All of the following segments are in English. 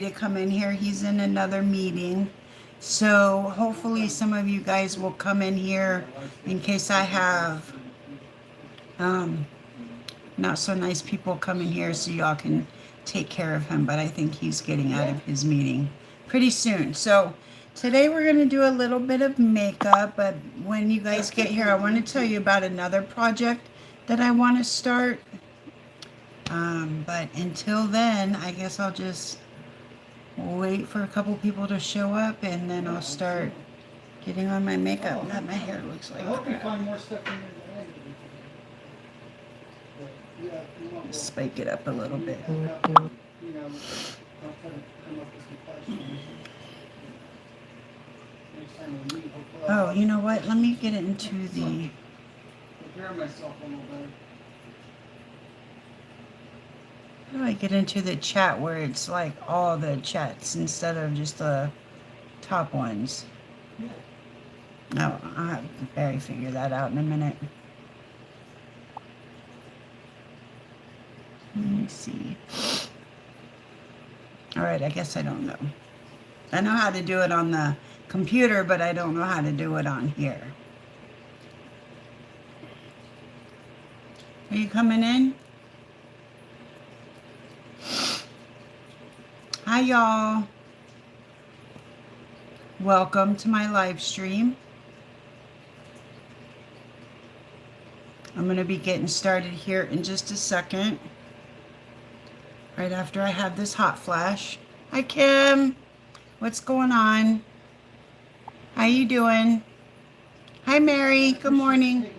to come in here. He's in another meeting. So hopefully some of you guys will come in here in case I have not so nice people come in here so y'all can take care of him. But I think he's getting out of his meeting pretty soon. So today we're going to do a little bit of makeup. But when you guys get here, I want to tell you about another project that I want to start. But until then, I guess I'll just wait for a couple people to show up and then I'll start getting on my makeup. God, my hair looks like spike it up a little bit. Oh, you know what? Let me get into the... How do I get into the chat where it's like all the chats instead of just the top ones? No, I'll have Barry figure that out in a minute. Let me see. All right, I guess I don't know. I know how to do it on the computer, but I don't know how to do it on here. Are you coming in? Hi, y'all. Welcome to my live stream. I'm going to be getting started here in just a second. Right after I have this hot flash. Hi, Kim. What's going on? How you doing? Hi, Mary. Good morning.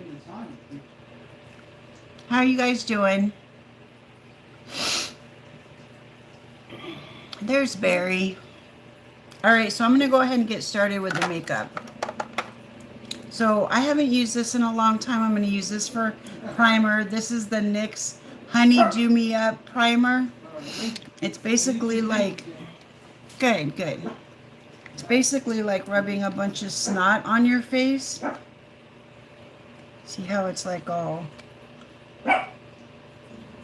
How are you guys doing? There's Barry. All right, so I'm going to go ahead and get started with the makeup. So I haven't used this in a long time. I'm going to use this for primer. This is the NYX Honey Do Me Up primer. It's basically like, good. It's basically like rubbing a bunch of snot on your face. See how it's like all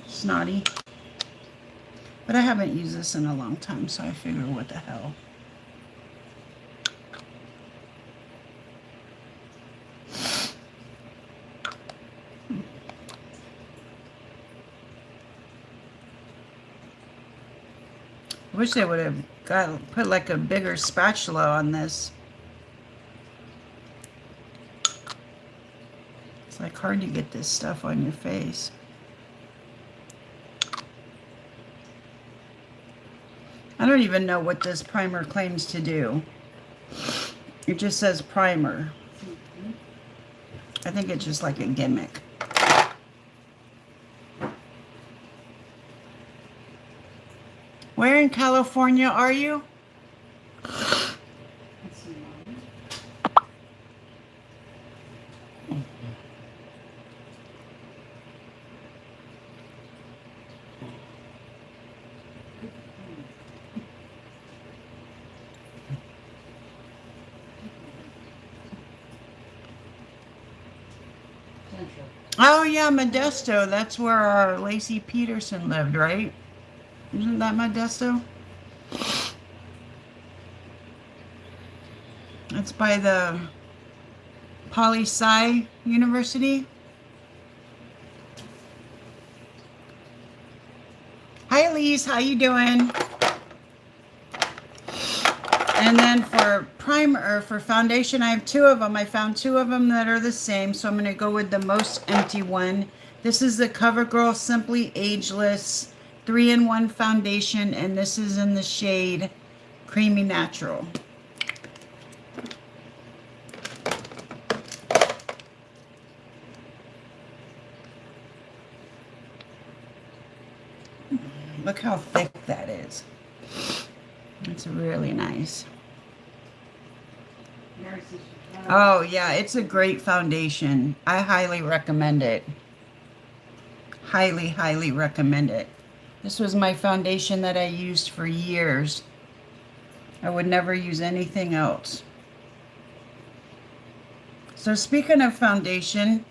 snotty? But I haven't used this in a long time, so I figure what the hell. I wish they would have put like a bigger spatula on this. It's like hard to get this stuff on your face. I don't even know what this primer claims to do. It just says primer. I think it's just like a gimmick. Where in California are you? Oh yeah, Modesto. That's where our Lacey Peterson lived, right? Isn't that Modesto? It's by the Poli-Sci University. Hi, Elise. How you doing? And then for primer, or for foundation, I have two of them. I found two of them that are the same, so I'm going to go with the most empty one. This is the CoverGirl Simply Ageless 3-in-1 foundation, and this is in the shade Creamy Natural. Look how thick that is. It's really nice. Oh yeah, it's a great foundation. I highly recommend it. Highly recommend it. This was my foundation that I used for years. I would never use anything else. So speaking of foundation,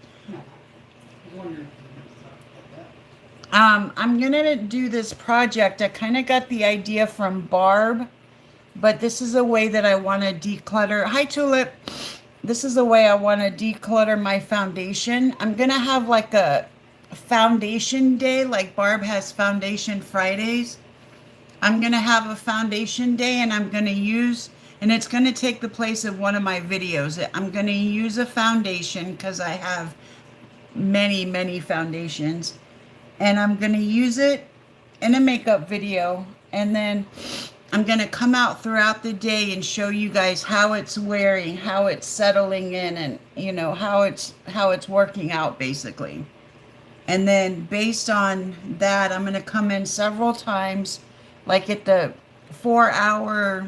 I'm gonna do this project. I kind of got the idea from Barb, but this is a way that I want to declutter. Hi, Tulip. This is the way I want to declutter my foundation. I'm gonna have like a foundation day, like Barb has foundation Fridays. I'm gonna have a foundation day, and I'm gonna use, and it's gonna take the place of one of my videos. I'm gonna use a foundation because I have many foundations, and I'm going to use it in a makeup video, and then I'm going to come out throughout the day and show you guys how it's wearing, how it's settling in, and you know how it's working out basically. And then based on that, I'm going to come in several times, like at the 4 hour,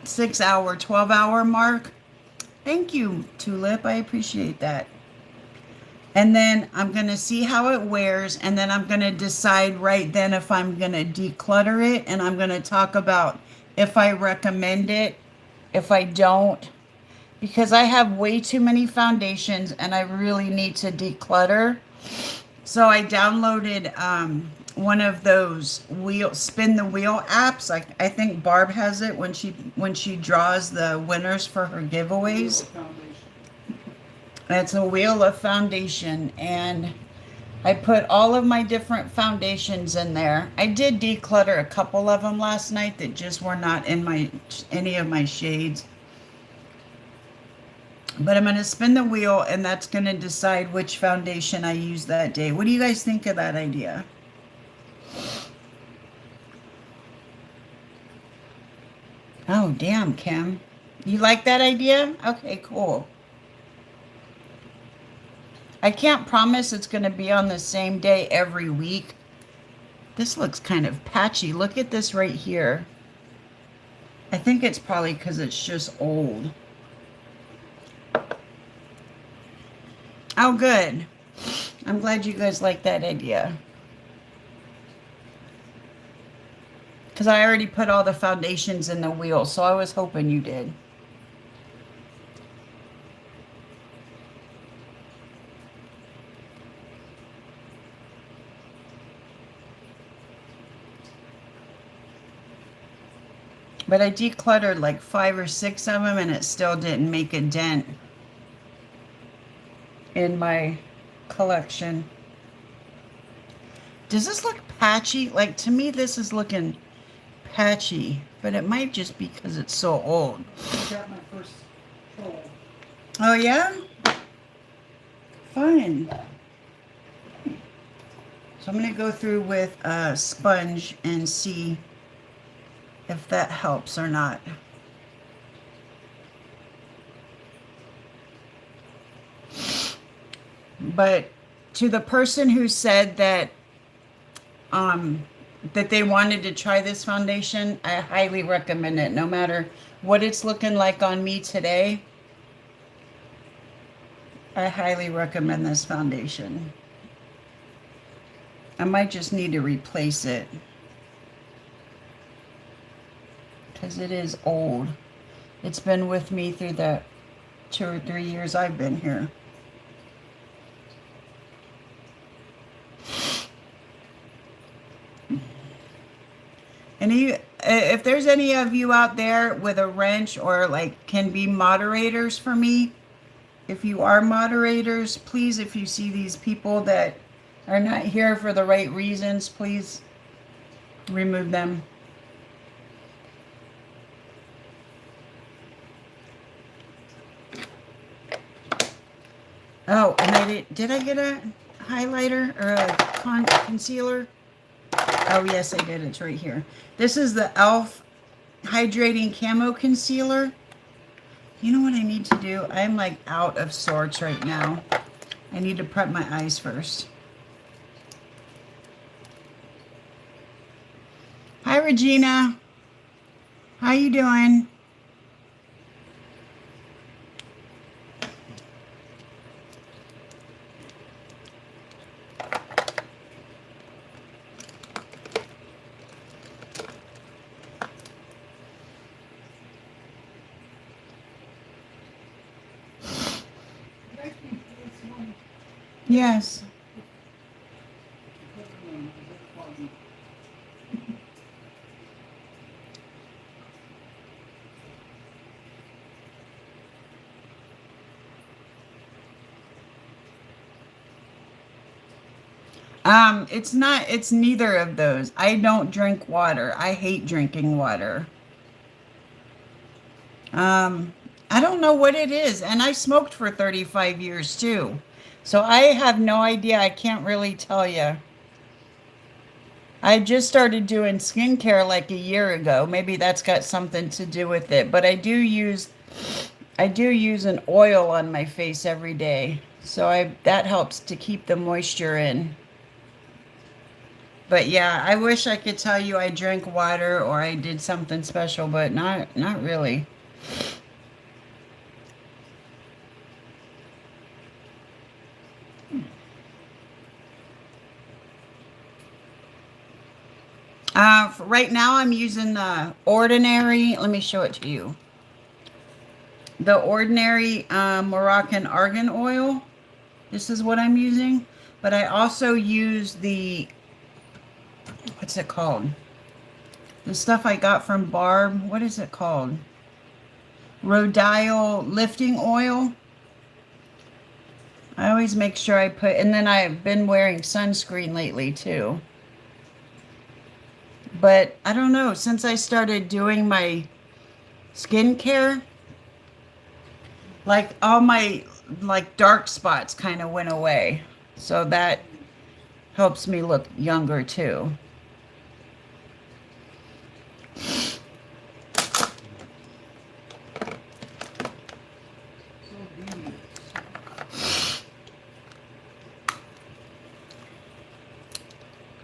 6 hour, 12 hour mark. Thank you, Tulip. I appreciate that. And then I'm going to see how it wears, and then I'm going to decide right then if I'm going to declutter it, and I'm going to talk about if I recommend it, if I don't, because I have way too many foundations and I really need to declutter. So I downloaded one of those spin the wheel apps. I think Barb has it when she draws the winners for her giveaways. It's a wheel of foundation, and I put all of my different foundations in there. I did declutter a couple of them last night that just were not in any of my shades. But I'm going to spin the wheel, and that's going to decide which foundation I use that day. What do you guys think of that idea? Oh, damn, Kim. You like that idea? Okay, cool. I can't promise it's going to be on the same day every week. This looks kind of patchy. Look at this right here. I think it's probably because it's just old. Oh, good. I'm glad you guys like that idea. Because I already put all the foundations in the wheel, so I was hoping you did. But I decluttered like 5 or 6 of them, and it still didn't make a dent in my collection. Does this look patchy? Like, to me, this is looking patchy, but it might just be because it's so old. I got my first troll. Oh, yeah? Fun. So I'm going to go through with a sponge and see if that helps or not. But to the person who said that that they wanted to try this foundation, I highly recommend it. No matter what it's looking like on me today, I highly recommend this foundation. I might just need to replace it because it is old. It's been with me through the 2 or 3 years I've been here. And if there's any of you out there with a wrench or like can be moderators for me, if you are moderators, please, if you see these people that are not here for the right reasons, please remove them. Oh, and did I get a highlighter or a concealer? Oh, yes, I did. It's right here. This is the e.l.f. Hydrating Camo Concealer. You know what I need to do? I'm like out of sorts right now. I need to prep my eyes first. Hi, Regina. How you doing? Yes. It's not, it's neither of those. I don't drink water. I hate drinking water. I don't know what it is. And I smoked for 35 years too. So I have no idea. I can't really tell you. I just started doing skincare like a year ago. Maybe that's got something to do with it. But I do use an oil on my face every day. So that helps to keep the moisture in. But yeah, I wish I could tell you I drank water or I did something special, but not really. Right now I'm using the Ordinary. Let me show it to you. The Ordinary Moroccan Argan Oil. This is what I'm using. But I also use the, what's it called? The stuff I got from Barb. What is it called? Rhodial Lifting Oil. I always make sure I put, and then I've been wearing sunscreen lately too. But I don't know, since I started doing my skincare, like all my like dark spots kind of went away. So that helps me look younger too.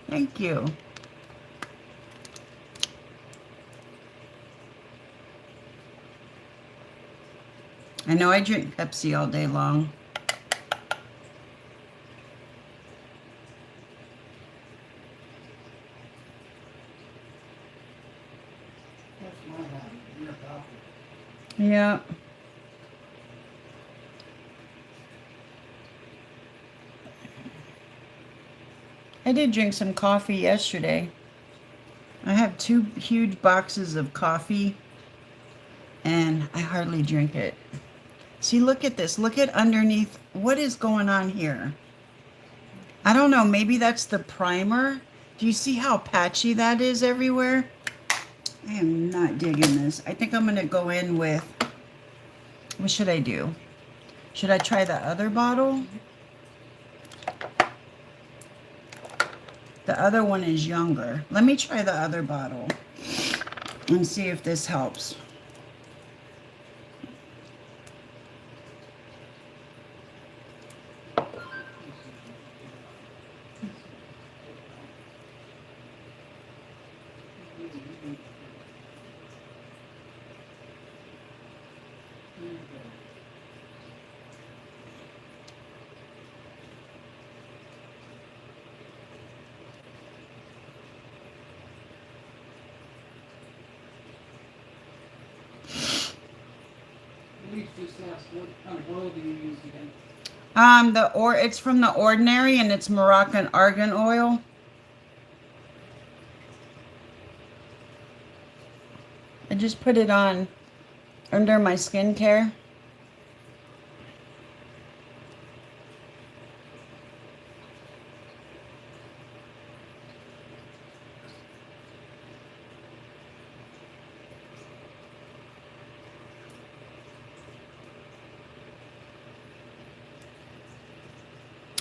Thank you. I know I drink Pepsi all day long. That's my habit, your coffee. Yeah. I did drink some coffee yesterday. I have 2 huge boxes of coffee and I hardly drink it. See, look at this. Look at underneath. What is going on here? I don't know. Maybe that's the primer. Do you see how patchy that is everywhere? I am not digging this. I think I'm going to go in with, what should I do? Should I try the other bottle? The other one is younger. Let me try the other bottle and see if this helps. Please just ask, what kind of oil do you use again? It's from the Ordinary and it's Moroccan argan oil. I just put it on under my skincare.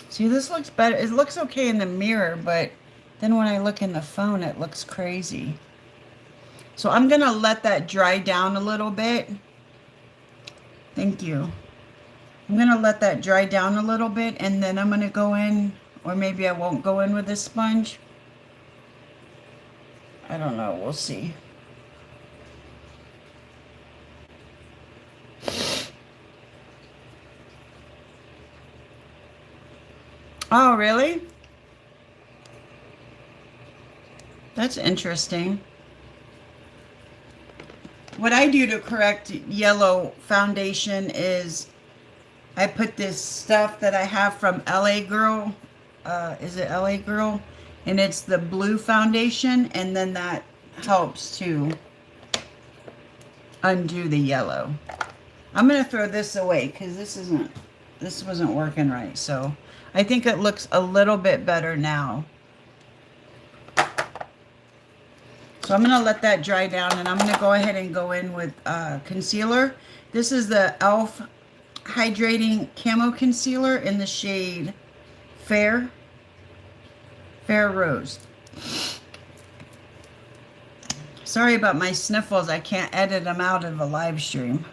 See, this looks better. It looks okay in the mirror, but then when I look in the phone, it looks crazy. So I'm going to let that dry down a little bit. Thank you. I'm going to let that dry down a little bit, and then I'm going to go in, or maybe I won't go in with this sponge. I don't know. We'll see. Oh, really? That's interesting. What I do to correct yellow foundation is I put this stuff that I have from LA Girl. Is it LA Girl? And it's the blue foundation, and then that helps to undo the yellow. I'm going to throw this away because this wasn't working right. So I think it looks a little bit better now. So I'm going to let that dry down, and I'm going to go ahead and go in with concealer. This is the e.l.f. Hydrating Camo Concealer in the shade Fair Rose. Sorry about my sniffles. I can't edit them out of a live stream.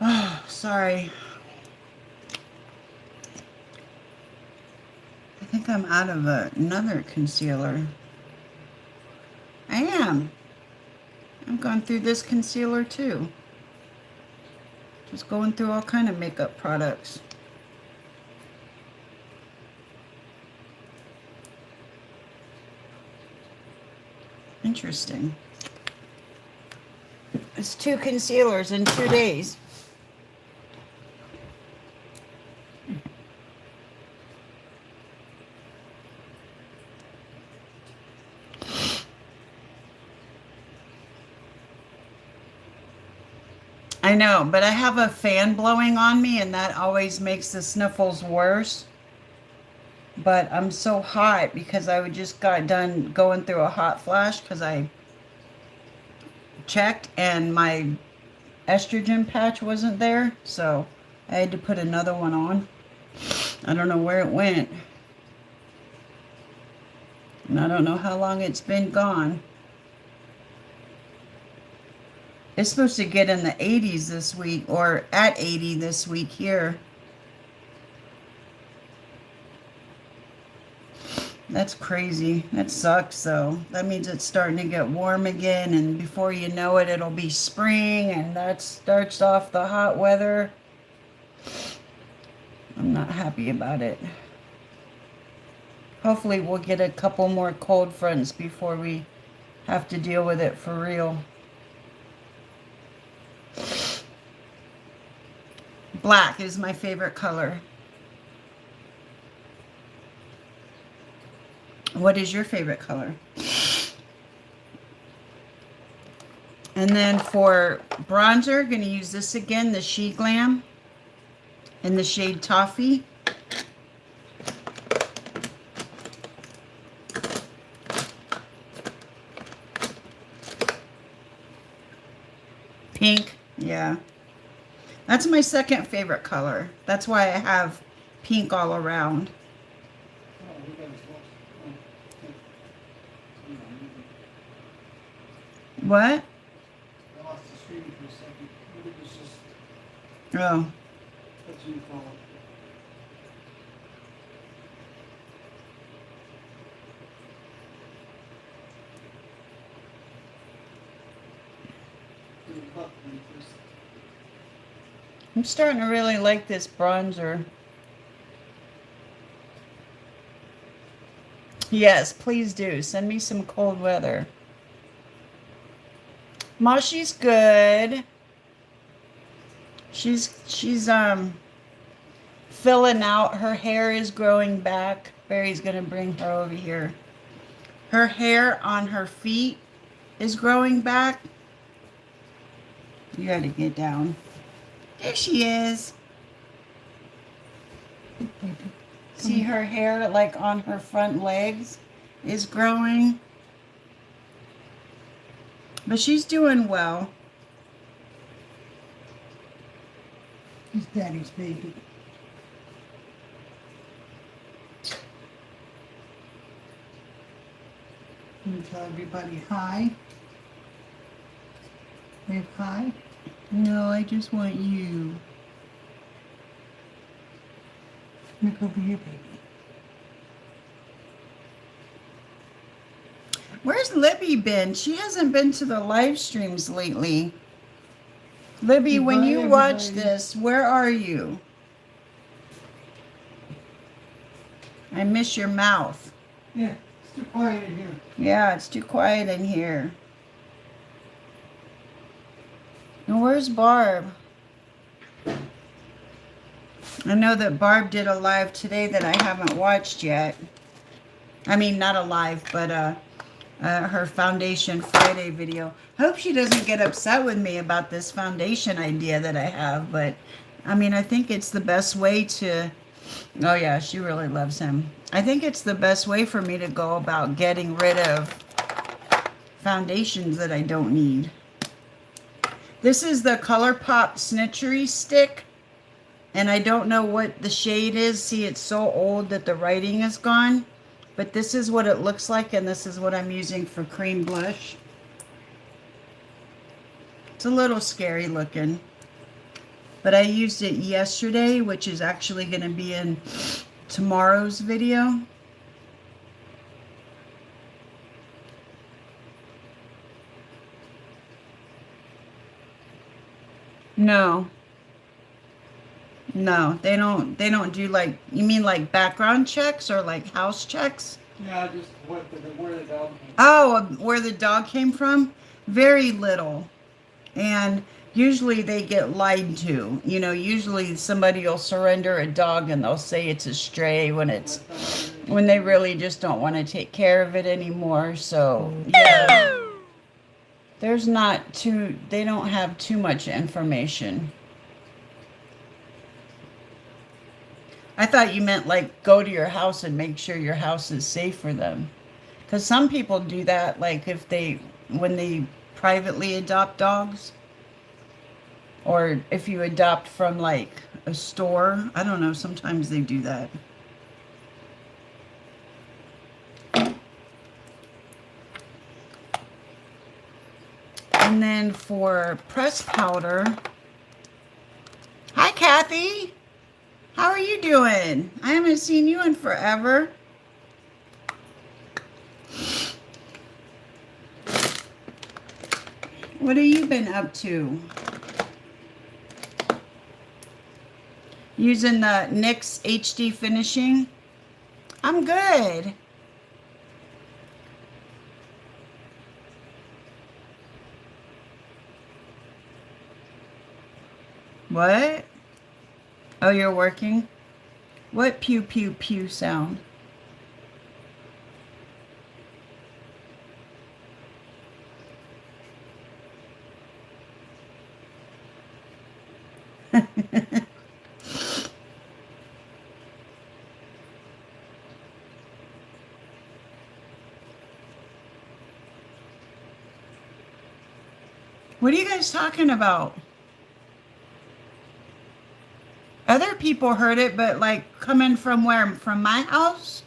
Oh, sorry. I think I'm out of another concealer. I am. I've gone through this concealer too. Just going through all kind of makeup products. Interesting. It's 2 concealers in 2 days. I know, but I have a fan blowing on me, and that always makes the sniffles worse. But I'm so hot because I just got done going through a hot flash because I checked and my estrogen patch wasn't there. So I had to put another one on. I don't know where it went. And I don't know how long it's been gone. It's supposed to get in the 80s this week, or at 80 this week here. That's crazy. That sucks, though. That means it's starting to get warm again, and before you know it, it'll be spring, and that starts off the hot weather. I'm not happy about it. Hopefully we'll get a couple more cold fronts before we have to deal with it for real. Black is my favorite color. What is your favorite color? And then for bronzer, going to use this again, the She Glam in the shade Toffee. Pink, yeah. That's my second favorite color. That's why I have pink all around. What? I lost the screen for a second. It was just, Oh. that's your fault. I'm starting to really like this bronzer. Yes, please do. Send me some cold weather. Moshi's good. She's filling out. Her hair is growing back. Barry's gonna bring her over here. Her hair on her feet is growing back. You gotta get down. There she is. See her hair like on her front legs is growing. But she's doing well. He's daddy's baby. Can you tell everybody hi? Wave hi. No, I just want you. Look over here, baby. Where's Libby been? She hasn't been to the live streams lately. Libby, when Goodbye, you watch everybody. this, where are you? I miss your mouth. Yeah, it's too quiet in here. Yeah, it's too quiet in here. And where's Barb? I know that Barb did a live today that I haven't watched yet. I mean, not a live, but her Foundation Friday video. Hope she doesn't get upset with me about this foundation idea that I have, but I mean, I think it's the best way to, oh yeah, she really loves him. I think it's the best way for me to go about getting rid of foundations that I don't need. This is the ColourPop Snitchery stick, and I don't know what the shade is. See, it's so old that the writing is gone. But this is what it looks like, and this is what I'm using for cream blush. It's a little scary looking. But I used it yesterday, which is actually going to be in tomorrow's video. No. No, they don't do like, you mean like background checks or like house checks? Yeah, just where the dog came. Oh, where the dog came from? Very little. And usually they get lied to. You know, usually somebody will surrender a dog and they'll say it's a stray when they really just don't want to take care of it anymore. So, yeah. There's not too, they don't have too much information. I thought you meant like go to your house and make sure your house is safe for them. Because some people do that, like when they privately adopt dogs. Or if you adopt from like a store. I don't know, sometimes they do that. And then for press powder. Hi, Kathy. How are you doing? I haven't seen you in forever. What have you been up to? Using the NYX HD finishing? I'm good. What? Oh, you're working? What pew pew pew sound? What are you guys talking about? Other people heard it, but like coming from where? From my house?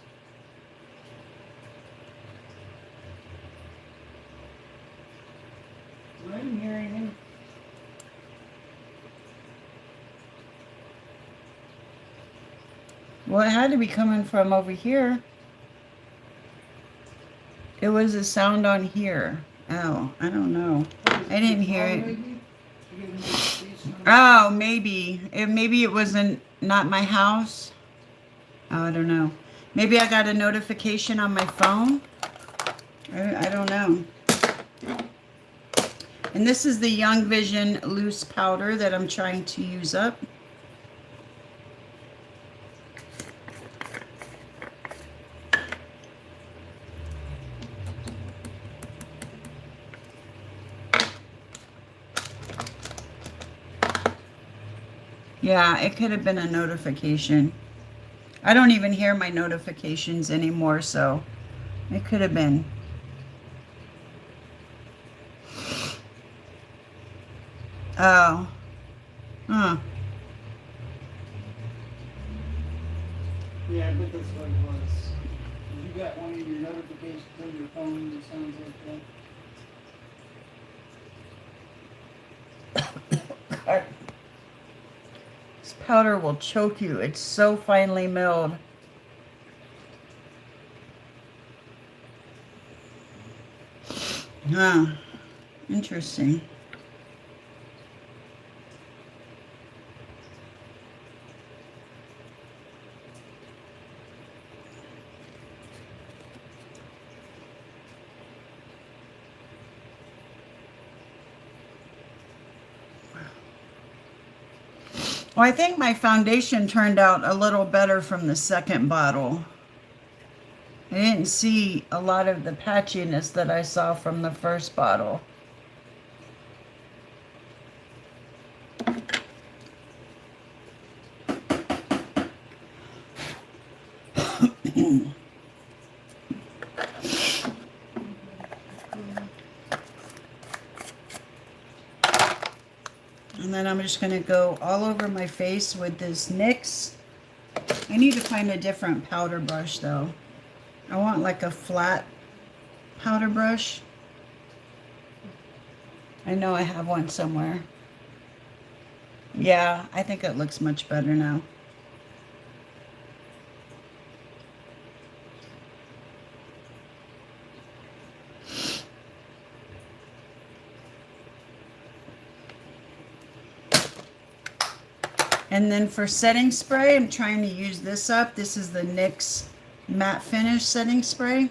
I'm hearing him. Well, it had to be coming from over here. It was a sound on here. Oh, I don't know. I didn't hear it. Oh, maybe. Maybe it wasn't not my house. Oh, I don't know. Maybe I got a notification on my phone. I don't know. And this is the Young Vision loose powder that I'm trying to use up. Yeah, it could have been a notification. I don't even hear my notifications anymore, so it could have been. Oh. Huh. Yeah, I bet that's what it was. You got one of your notifications on your phone that sounds like that. This powder will choke you. It's so finely milled. Huh. Interesting. Well, I think my foundation turned out a little better from the second bottle. I didn't see a lot of the patchiness that I saw from the first bottle. And then I'm just going to go all over my face with this NYX. I need to find a different powder brush though. I want like a flat powder brush. I know I have one somewhere. Yeah, I think it looks much better now. And then for setting spray, I'm trying to use this up. This is the NYX Matte Finish Setting Spray.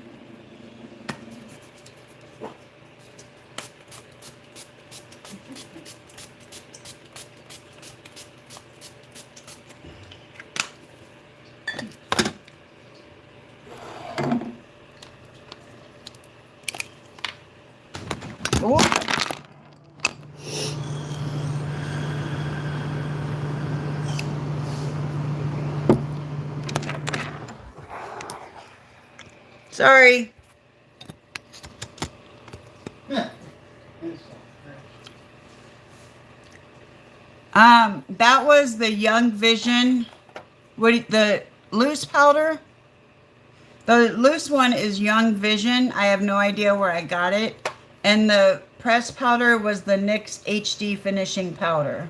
Oh. Sorry. That was the Young Vision. The loose powder? The loose one is Young Vision. I have no idea where I got it. And the pressed powder was the NYX HD Finishing Powder.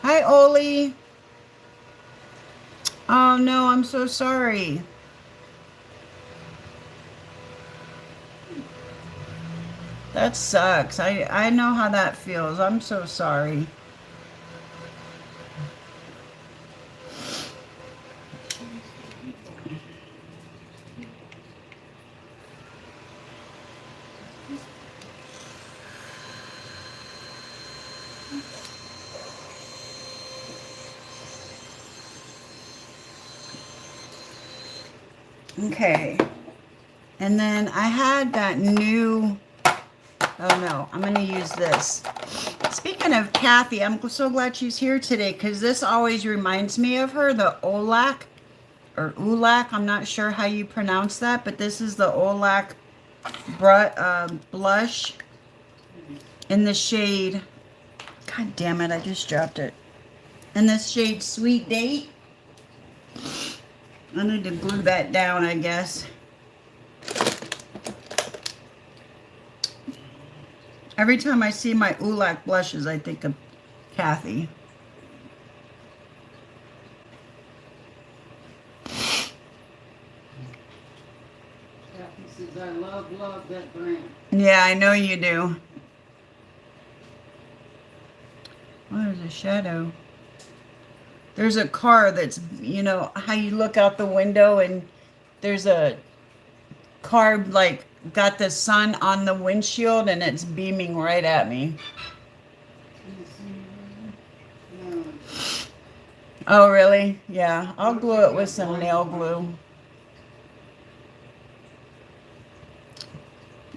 Hi, Oli. Oh, no, I'm so sorry. That sucks. I know how that feels. I'm so sorry. Okay. And then I had that new, oh no, I'm going to use this. Speaking of Kathy, I'm so glad she's here today because this always reminds me of her, the Olac or Ulac. I'm not sure how you pronounce that, but this is the Olac blush in the shade, God damn it, I just dropped it. In this shade Sweet Date. I need to glue that down, I guess. Every time I see my Ulac blushes, I think of Kathy. Kathy says, I love that brand. Yeah, I know you do. Oh, there's a shadow. There's a car that's, you know, how you look out the window and there's a car like got the sun on the windshield and it's beaming right at me. No. Oh, really? Yeah, I'll glue it with some nail glue.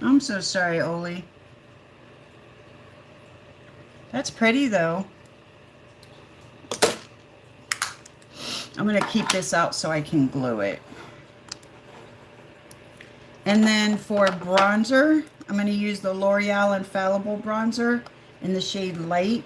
I'm so sorry, Oli. That's pretty, though. I'm going to keep this out so I can glue it. And then for bronzer, I'm going to use the L'Oreal Infallible Bronzer in the shade Light.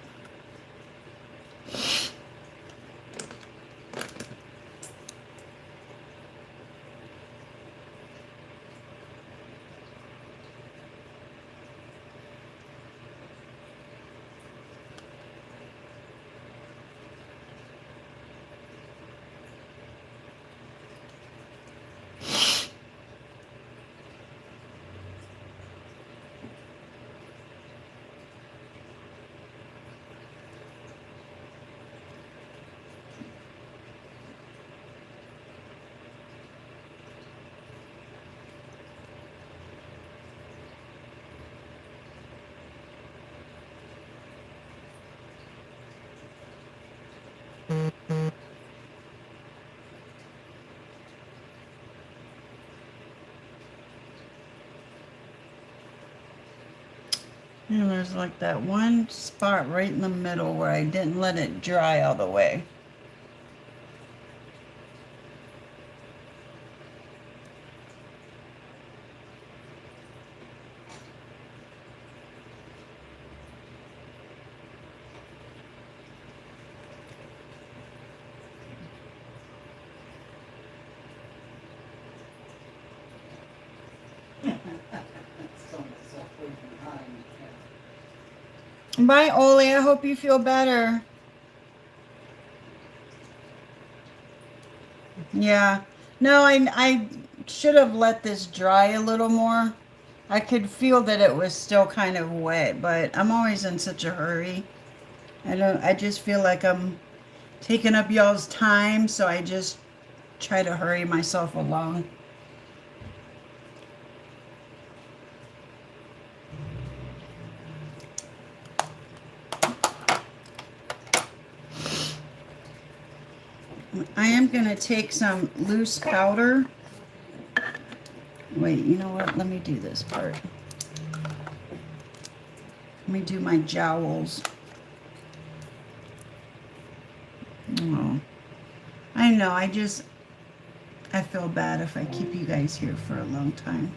And there's like that one spot right in the middle where I didn't let it dry all the way. Bye, Oli. I hope you feel better. Yeah. No, I should have let this dry a little more. I could feel that it was still kind of wet, but I'm always in such a hurry. I just feel like I'm taking up y'all's time, so I just try to hurry myself along. I am going to take some loose powder. Wait, you know what? Let me do this part. Let me do my jowls. Oh, I know. I feel bad if I keep you guys here for a long time.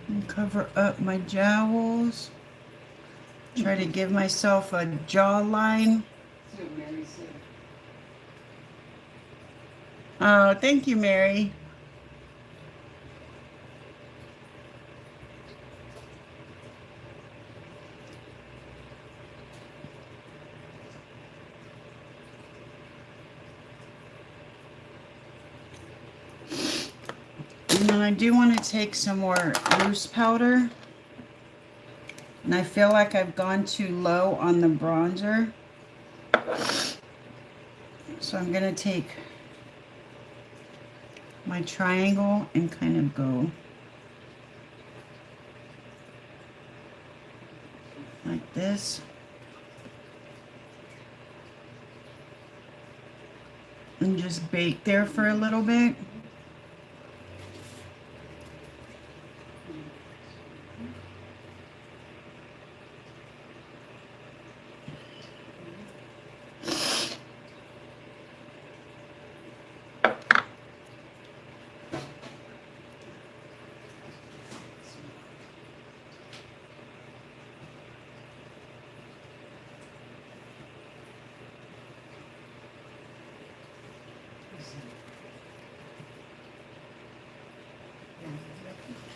And cover up my jowls. Try to give myself a jawline. Oh, thank you, Mary. And then I do want to take some more loose powder. And I feel like I've gone too low on the bronzer. So I'm going to take my triangle and kind of go like this. And just bake there for a little bit.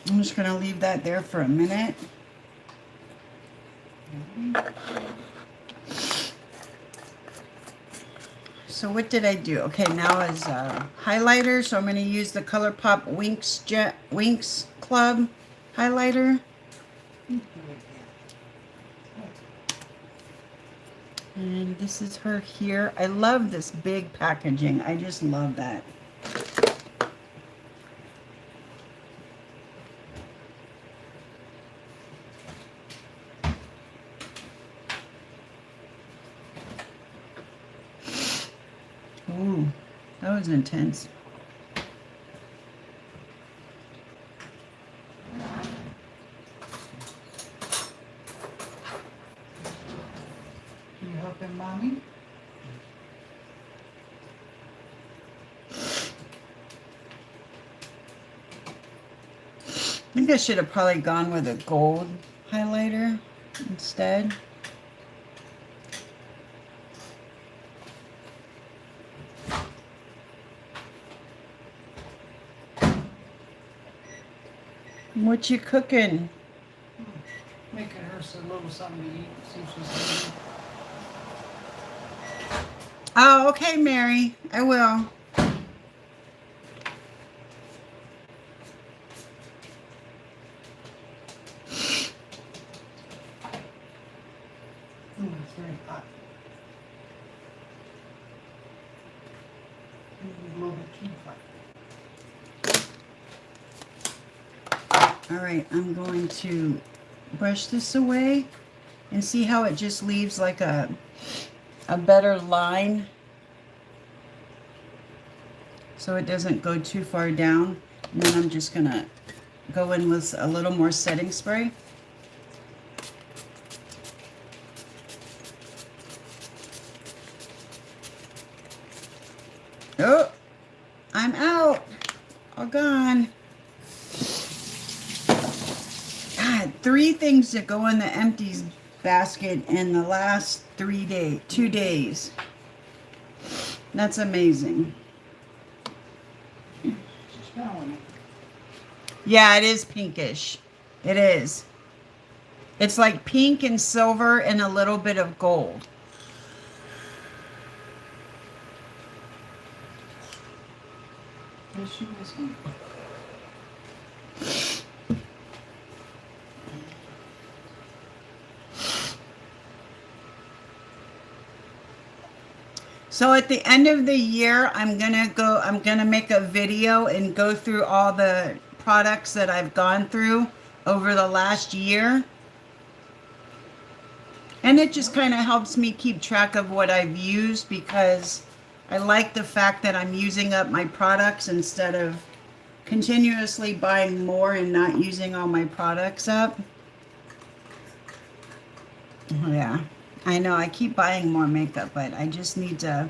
I'm just going to leave that there for a minute. So what did I do? Okay, now is highlighter. So I'm going to use the ColourPop Winx Club highlighter. And this is her here. I love this big packaging. I just love that. Ooh, that was intense. Can you help him, Mommy? I think I should have probably gone with a gold highlighter instead. What you cooking? Making her a little something to eat. See if she's eating. Oh, okay, Mary. I will. Ooh, it's very hot. Maybe a little bit too hot. All right, I'm going to brush this away. And see how it just leaves like a better line, so it doesn't go too far down. And then I'm just gonna go in with a little more setting spray. Oh, I'm out. All gone. God, 3 things to go in the empties basket in the last 2 days. That's amazing. She's smelling it. Yeah, it is pinkish. It is. It's like pink and silver and a little bit of gold. Yes, she was home. So at the end of the year, I'm gonna make a video and go through all the products that I've gone through over the last year. And it just kind of helps me keep track of what I've used, because I like the fact that I'm using up my products instead of continuously buying more and not using all my products up. Yeah, I know I keep buying more makeup, but I just need to,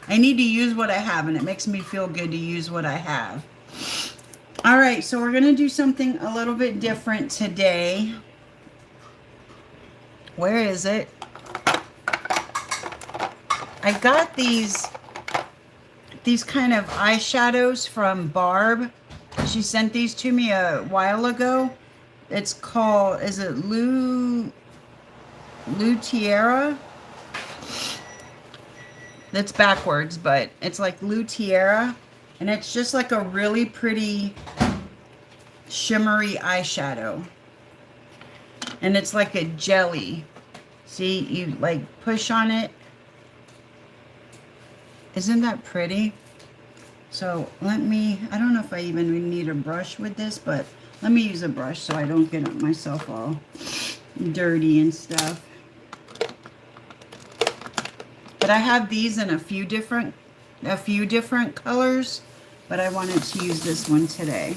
I need to use what I have, and it makes me feel good to use what I have. All right, so we're going to do something a little bit different today. Where is it? I got these kind of eyeshadows from Barb. She sent these to me a while ago. It's called, is it Lutiera? That's backwards, but it's like Lutiera. And it's just like a really pretty shimmery eyeshadow. And it's like a jelly. See, you like push on it. Isn't that pretty? So let me, I don't know if I even need a brush with this, but let me use a brush so I don't get myself all dirty and stuff. But I have these in a few different colors, but I wanted to use this one today.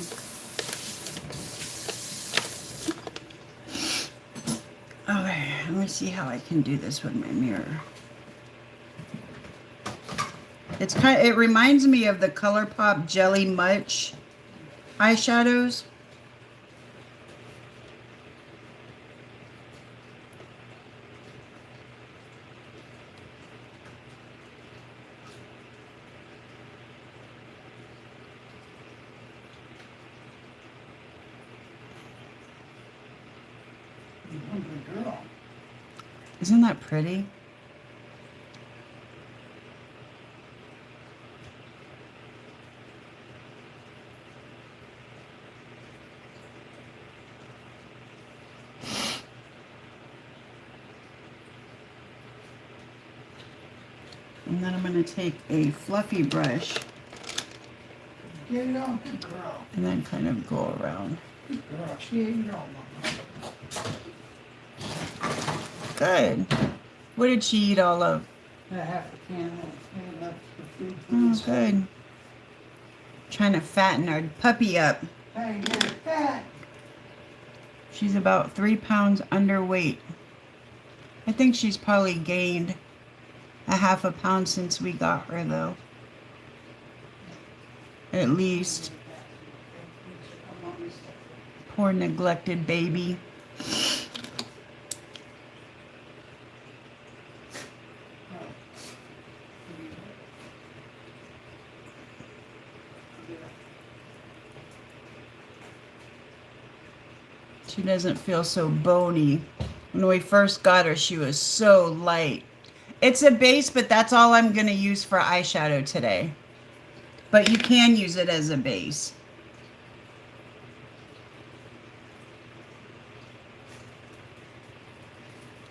Okay, let me see how I can do this with my mirror. It reminds me of the ColourPop Jelly Much eyeshadows. You hungry girl. Isn't that pretty? And then I'm going to take a fluffy brush Get it on, good girl. and then kind of go around. Good girl. She ate it all, Mama. Good. What did she eat all of? Half a can left for food. Oh, good. Trying to fatten our puppy up. Hey, get it fat. She's about 3 pounds underweight. I think she's probably gained a half a pound since we got her, though. At least. Poor neglected baby. She doesn't feel so bony. When we first got her, she was so light. It's a base, but that's all I'm going to use for eyeshadow today. But you can use it as a base.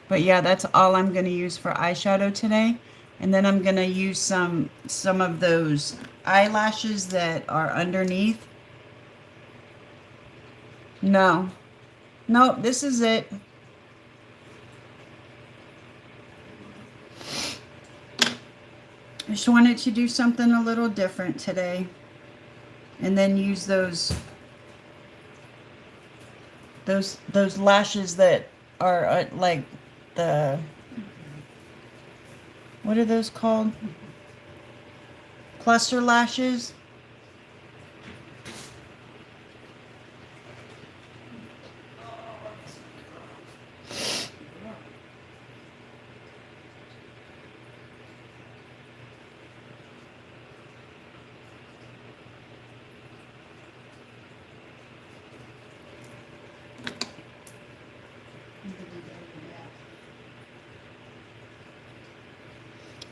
But yeah, that's all I'm going to use for eyeshadow today. And then I'm going to use some of those eyelashes that are underneath. No. Nope, this is it. I just wanted to do something a little different today. And then use those lashes that are like the, what are those called? Cluster lashes.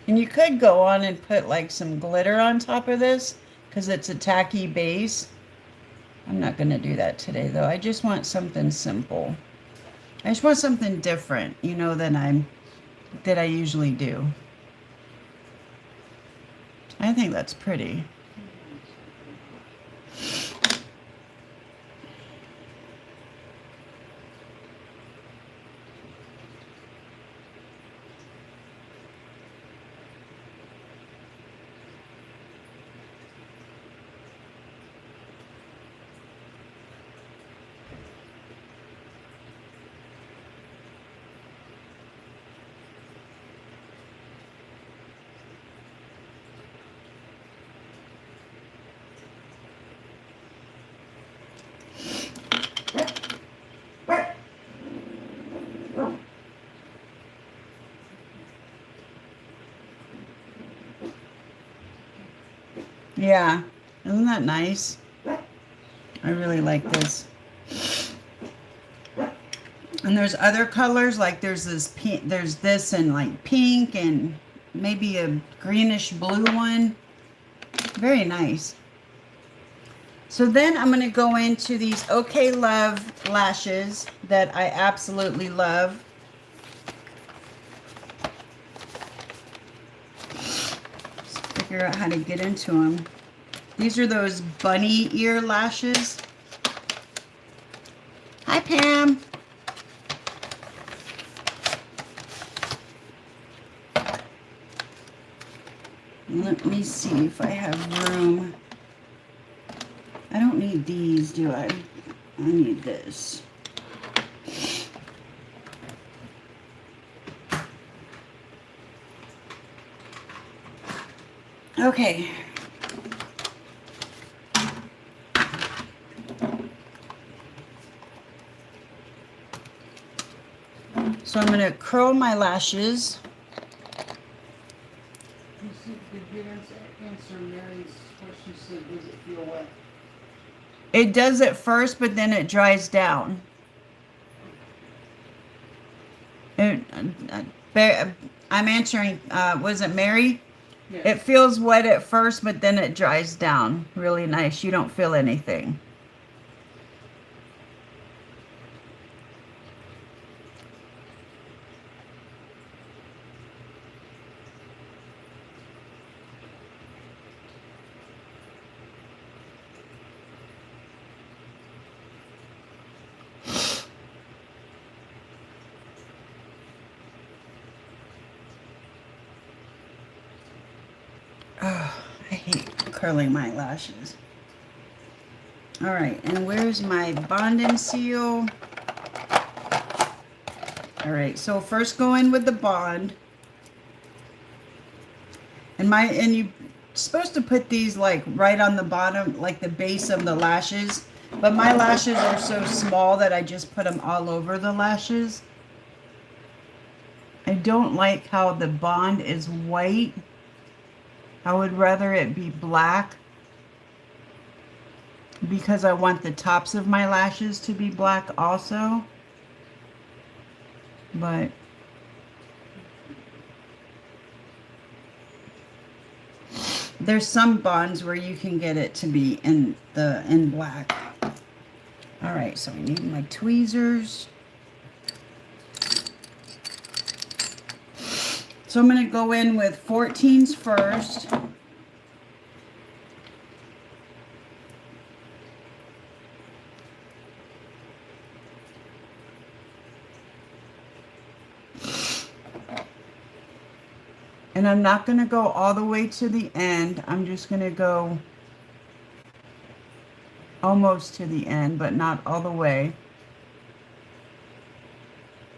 And you could go on and put like some glitter on top of this because it's a tacky base. I'm not going to do that today though. I just want something simple. I just want something different, you know, that I usually do. I think that's pretty. Yeah, isn't that nice? I really like this. And there's other colors, like there's this pink, there's this and like pink and maybe a greenish blue one. Very nice. So then I'm going to go into these OK Love lashes that I absolutely love. Let's figure out how to get into them. These are those bunny ear lashes. Hi, Pam. Let me see if I have room. I don't need these, do I? I need this. Okay. So I'm going to curl my lashes. Did you answer Mary's question? She said, does it feel wet? It does at first, but then it dries down. I'm answering, was it Mary? Yes. It feels wet at first, but then it dries down. Really nice. You don't feel anything. Oh, I hate curling my lashes. All right, and where's my bond and seal? All right, so first go in with the bond. And you're supposed to put these like right on the bottom, like the base of the lashes. But my lashes are so small that I just put them all over the lashes. I don't like how the bond is white. I would rather it be black because I want the tops of my lashes to be black also. But there's some bonds where you can get it to be in black. All right, so I need my tweezers. So I'm going to go in with 14s first. And I'm not going to go all the way to the end. I'm just going to go almost to the end, but not all the way.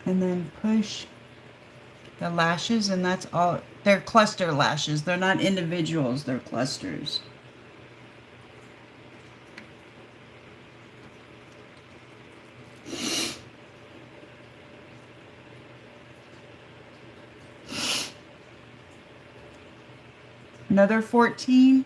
And then push the lashes, and that's all. They're cluster lashes. They're not individuals, they're clusters. Another 14.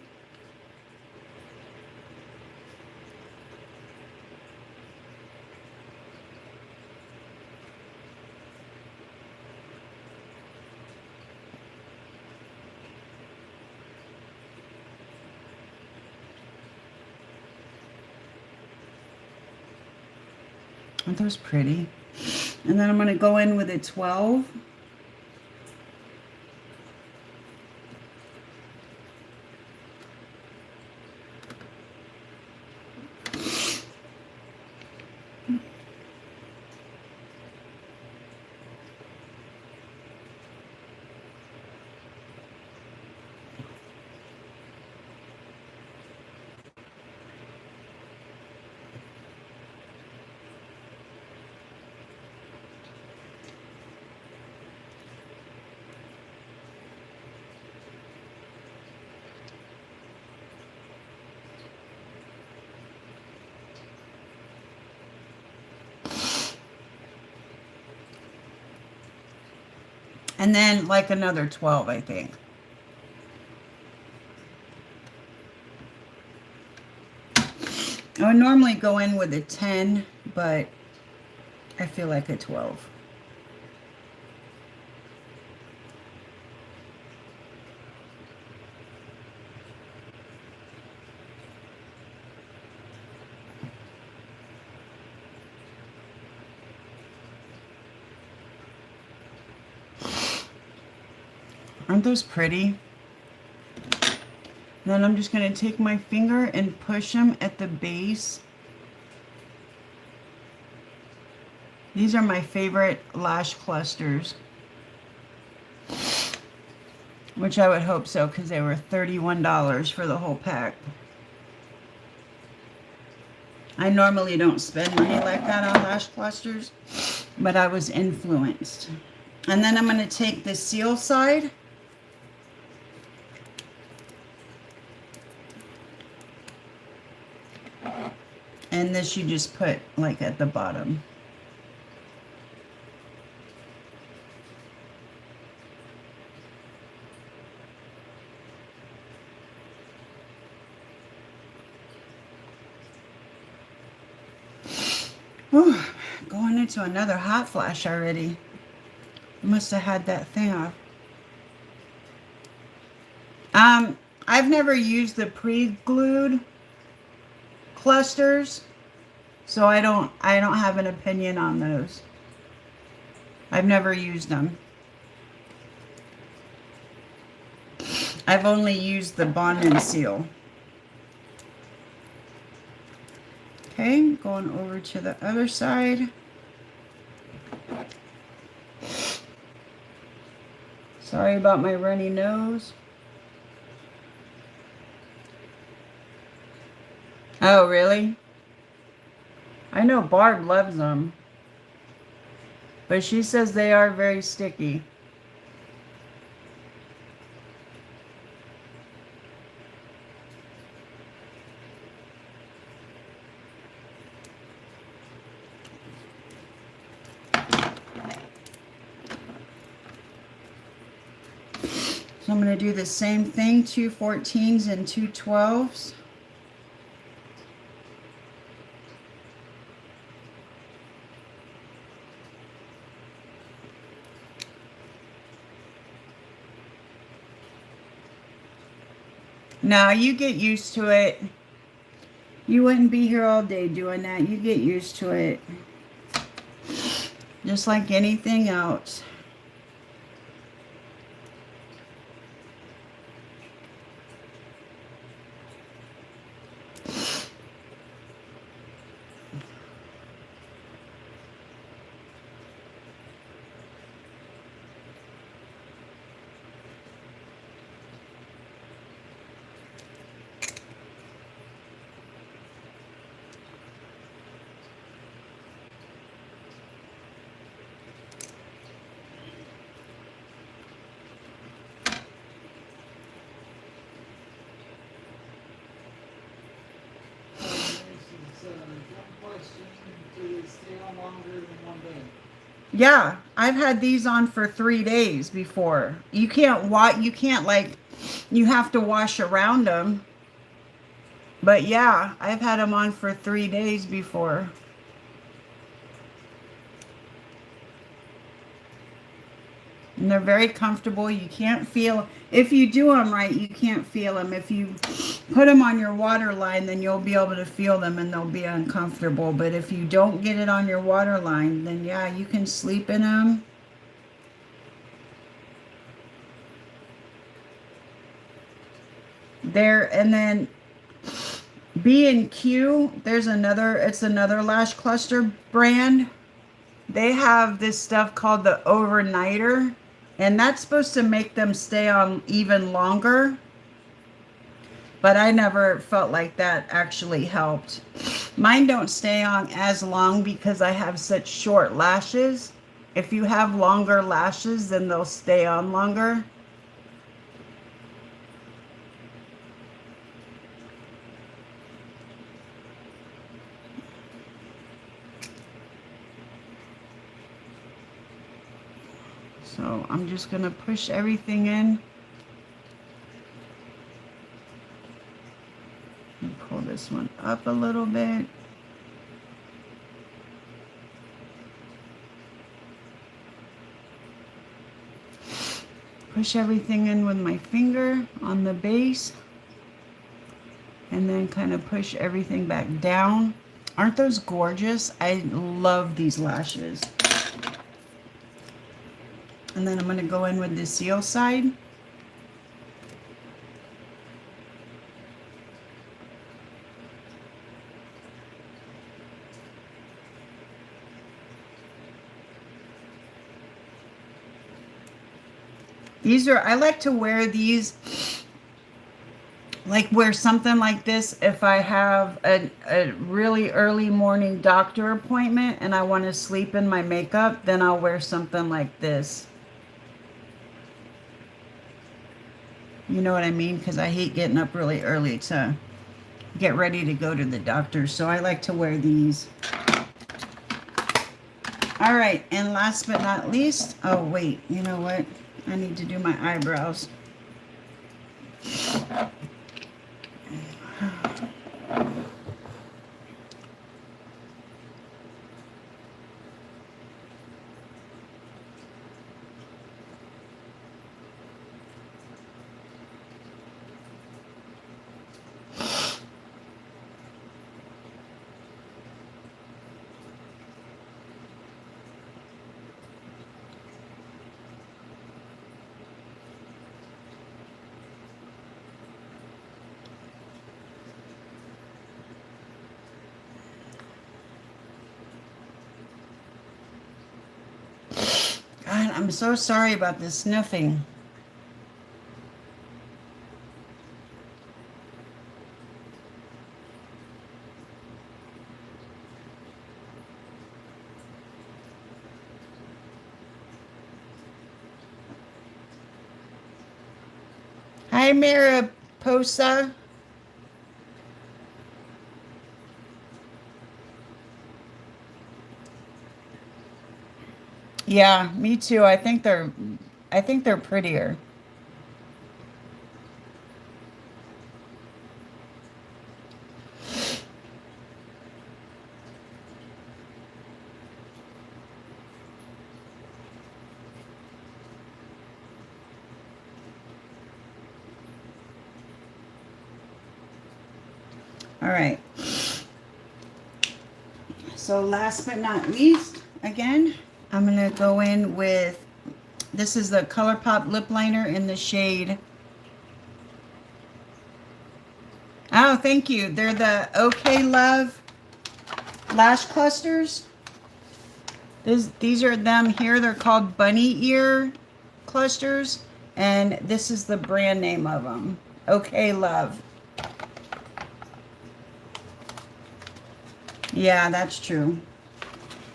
Aren't those pretty? And then I'm going to go in with a 12. And then like another 12, I think. I would normally go in with a 10, but I feel like a 12. Aren't those pretty? Then I'm just going to take my finger and push them at the base. These are my favorite lash clusters, which I would hope so because they were $31 for the whole pack. I normally don't spend money like that on lash clusters, but I was influenced. And then I'm going to take the seal side. And this you just put like at the bottom. Whew, going into another hot flash already. Must have had that thing off. I've never used the pre-glued clusters, so I don't have an opinion on those. I've never used them. I've only used the Bond and Seal. Okay, going over to the other side. Sorry about my runny nose. Oh, really? I know Barb loves them, but she says they are very sticky. So I'm going to do the same thing, 2 14s and 2 12s. Now you get used to it. You wouldn't be here all day doing that. You get used to it. Just like anything else. question, do they stay on longer than 1 day? Yeah, I've had these on for 3 days before. You can't like, you have to wash around them. But yeah, I've had them on for 3 days before. And they're very comfortable. You can't feel, if you do them right, you can't feel them. If you put them on your water line, then you'll be able to feel them and they'll be uncomfortable. But if you don't get it on your water line, then yeah, you can sleep in them. There, and then B&Q, it's another lash cluster brand. They have this stuff called the overnighter, and that's supposed to make them stay on even longer. But I never felt like that actually helped. Mine don't stay on as long because I have such short lashes. If you have longer lashes, then they'll stay on longer. So I'm just going to push everything in. And pull this one up a little bit. Push everything in with my finger on the base. And then kind of push everything back down. Aren't those gorgeous? I love these lashes. And then I'm going to go in with the seal side. I like to wear these, like wear something like this if I have a really early morning doctor appointment and I want to sleep in my makeup, then I'll wear something like this. You know what I mean? Because I hate getting up really early to get ready to go to the doctor. So I like to wear these. All right. And last but not least, oh, wait, you know what? I need to do my eyebrows. God, I'm so sorry about this sniffing. Hi, Mariposa. Yeah, me too. I think they're prettier. All right. So last but not least, again, I'm going to go in with, this is the ColourPop lip liner in the shade. Oh, thank you. They're the OK Love lash clusters. These are them here. They're called bunny ear clusters. And this is the brand name of them. OK Love. Yeah, that's true.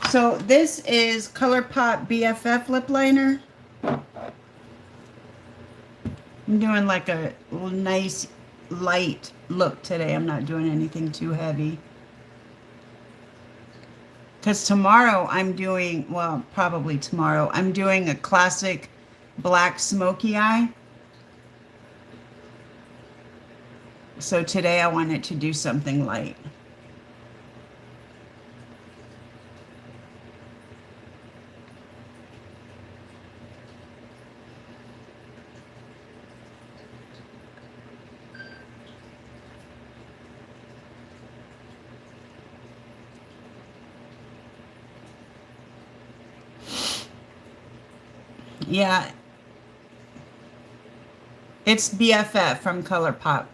So this is ColourPop BFF lip liner. I'm doing like a nice light look today. I'm not doing anything too heavy. Because tomorrow I'm doing, well, probably tomorrow, I'm doing a classic black smoky eye. So today I wanted to do something light. Yeah, it's BFF from ColourPop.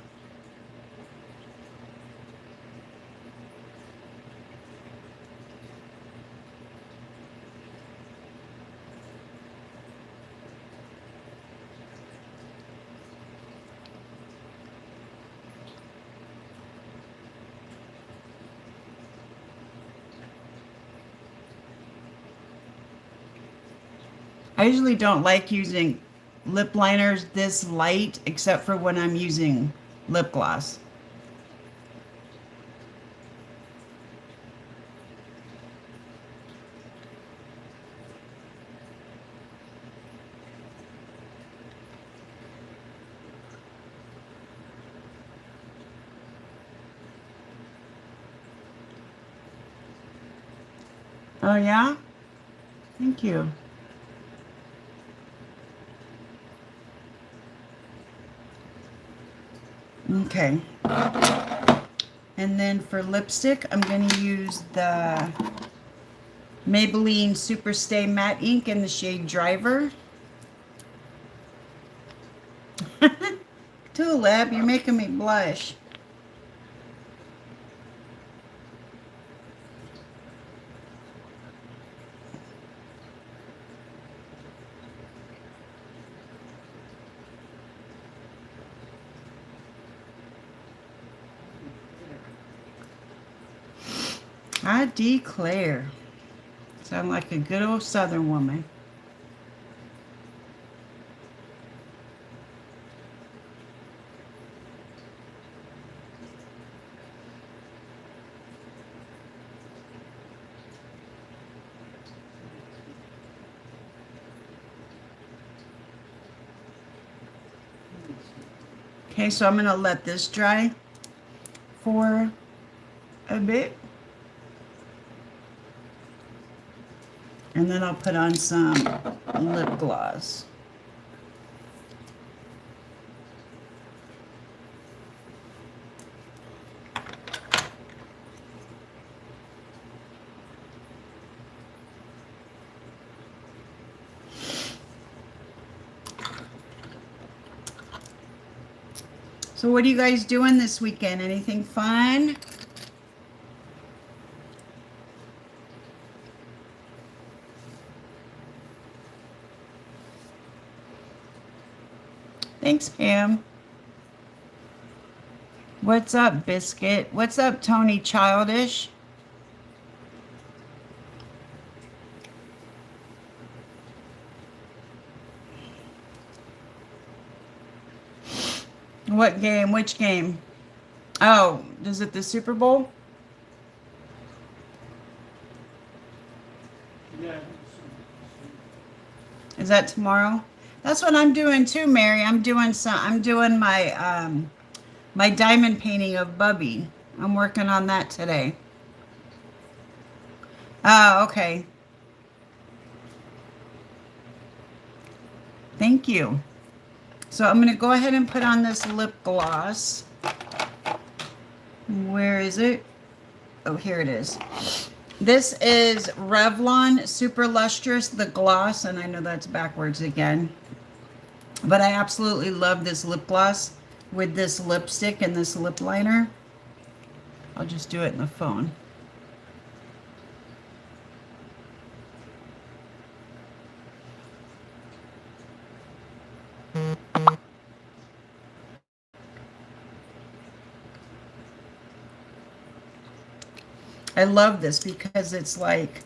I usually don't like using lip liners this light, except for when I'm using lip gloss. Oh yeah? Thank you. Okay. And then for lipstick, I'm going to use the Maybelline Superstay Matte Ink in the shade Driver. Tulip, you're making me blush. I declare. Sound like a good old Southern woman. Okay, so I'm going to let this dry for a bit. And then I'll put on some lip gloss. So what are you guys doing this weekend? Anything fun? Thanks, Pam. What's up, Biscuit? What's up, Tony Childish? What game? Which game? Oh, is it the Super Bowl? Yeah. Is that tomorrow? That's what I'm doing too, Mary. I'm doing my diamond painting of Bubby. I'm working on that today. Oh, okay. Thank you. So I'm going to go ahead and put on this lip gloss. Where is it? Oh, here it is. This is Revlon Super Lustrous, the gloss, and I know that's backwards again. But I absolutely love this lip gloss with this lipstick and this lip liner. I'll just do it in the phone. I love this because it's like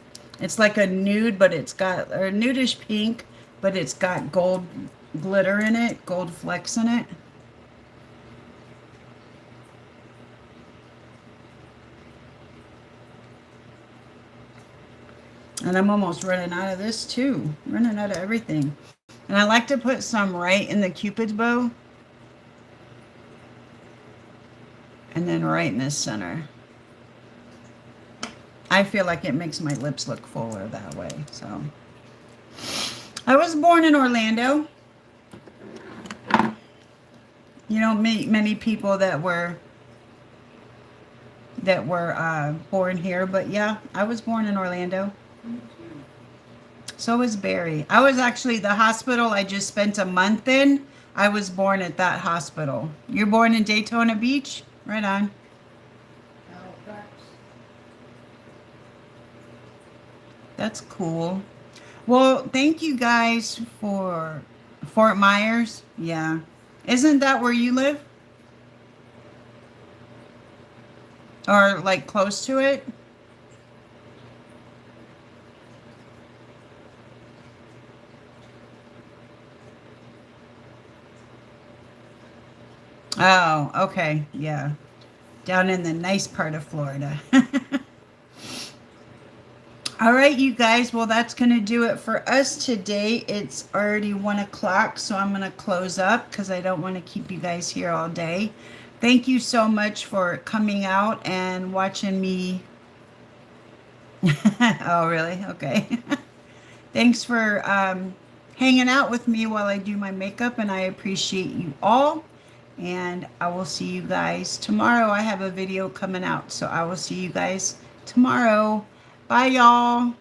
a nude, but it's got, or a nudish pink, but it's got gold glitter in it, gold flecks in it. And I'm almost running out of this too. Running out of everything. And I like to put some right in the Cupid's bow. And then right in the center. I feel like it makes my lips look fuller that way. So I was born in Orlando. You know, many people that were born here, but yeah, I was born in Orlando. So was Barry. I was actually the hospital I just spent a month in. I was born at that hospital. You're born in Daytona Beach? Right on. Halifax. That's cool. Well, thank you guys for Fort Myers. Yeah. Isn't that where you live? Or like close to it? Oh, okay. Yeah. Down in the nice part of Florida. All right, you guys. Well, that's going to do it for us today. It's already 1 o'clock, so I'm going to close up because I don't want to keep you guys here all day. Thank you so much for coming out and watching me. Oh, really? Okay. Thanks for hanging out with me while I do my makeup, and I appreciate you all. And I will see you guys tomorrow. I have a video coming out, so I will see you guys tomorrow. Bye, y'all.